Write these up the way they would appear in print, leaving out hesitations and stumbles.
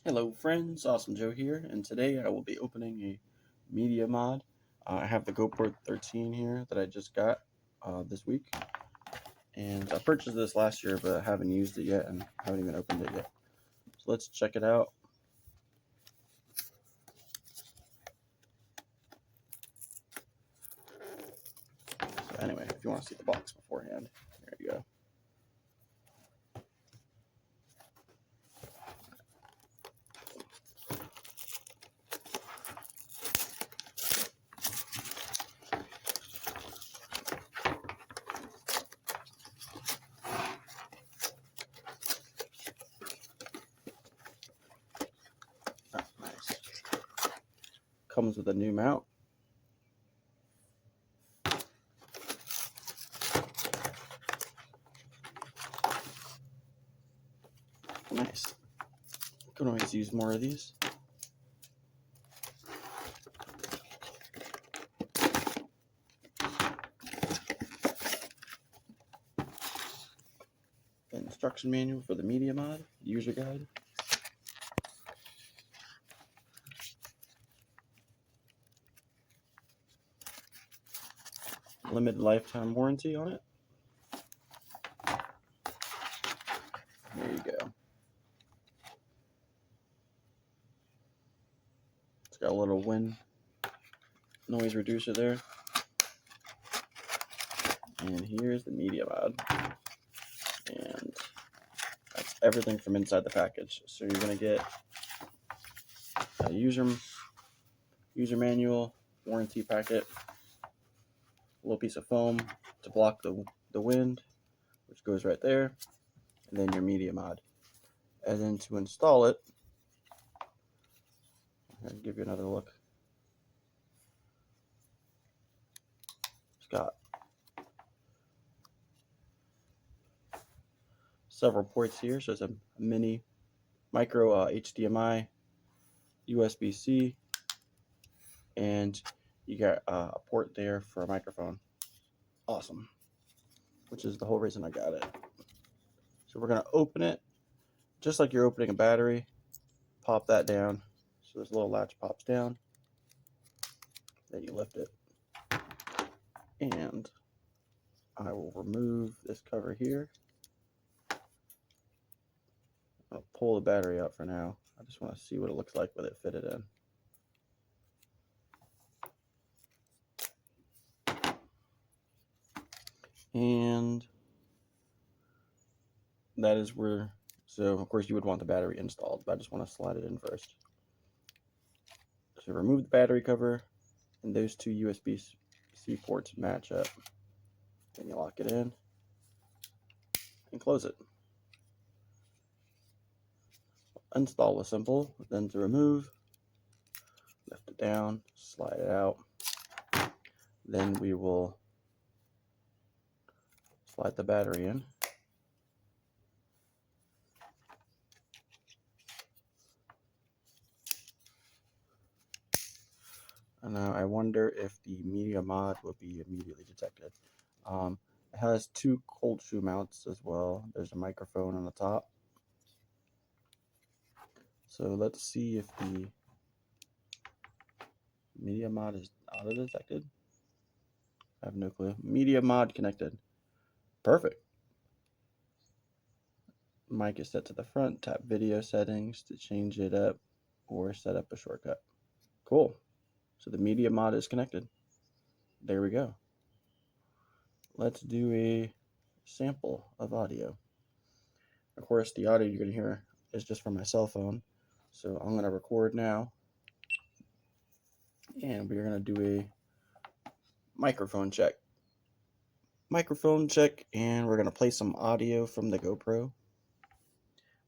Hello friends, Awesome Joe here, and today I will be opening a media mod. I have the GoPro 13 here that I just got this week, and I purchased this last year but I haven't used it yet and haven't even opened it yet. So let's check it out. So anyway, if you want to see the box beforehand, there you go. Oh, nice. Comes with a new mount. Nice. Can always use more of these. Instruction manual for the media mod, user guide. Limited lifetime warranty on it. There you go. It's got a little wind noise reducer there. And here's the media mod. And that's everything from inside the package. So you're going to get a user manual, warranty packet, a little piece of foam to block the wind, which goes right there, and then your media mod. And then to install it, I'll give you another look. It's got several ports here, so it's a mini micro HDMI, USB-C, and you got a port there for a microphone. Awesome. Which is the whole reason I got it. So we're going to open it just like you're opening a battery. Pop that down. So this little latch pops down. Then you lift it. And I will remove this cover here. I'll pull the battery out for now. I just want to see what it looks like with it fitted in. And that is where, so of course you would want the battery installed, but I just want to slide it in first. So remove the battery cover, and those two USB-C ports match up. Then you lock it in and close it. Install was simple, then to remove, lift it down, slide it out. Then we will slide the battery in. And now I wonder if the media mod will be immediately detected. It has two cold shoe mounts as well. There's a microphone on the top. So let's see if the media mod is auto detected. I have no clue. Media mod connected. Perfect. Mic is set to the front. Tap video settings to change it up or set up a shortcut. Cool. So the media mod is connected. There we go. Let's do a sample of audio. Of course, the audio you're going to hear is just from my cell phone. So I'm going to record now. And we're going to do a microphone check. And we're going to play some audio from the GoPro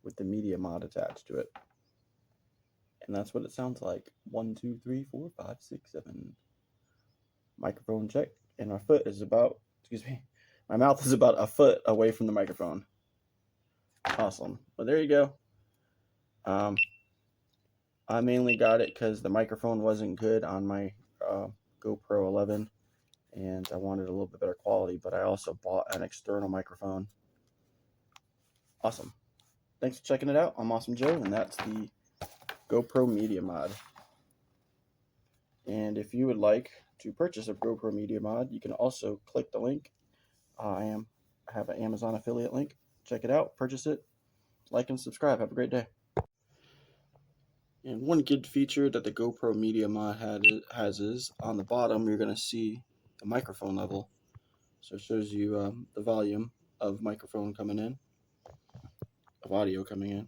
with the media mod attached to it. And that's what it sounds like. 1, 2, 3, 4, 5, 6, 7. Microphone check. And my foot is about, my mouth is about a foot away from the microphone. Awesome. Well, there you go. I mainly got it because the microphone wasn't good on my GoPro 11. And I wanted a little bit better quality, but I also bought an external microphone. Awesome. Thanks for checking it out. I'm Awesome Joe, and that's the GoPro Media Mod. And if you would like to purchase a GoPro Media Mod, you can also click the link. I have an Amazon affiliate link. Check it out, purchase it, like and subscribe. Have a great day. And one good feature that the GoPro Media Mod has is on the bottom you're going to see the microphone level. So it shows you the volume of microphone coming in, of audio coming in.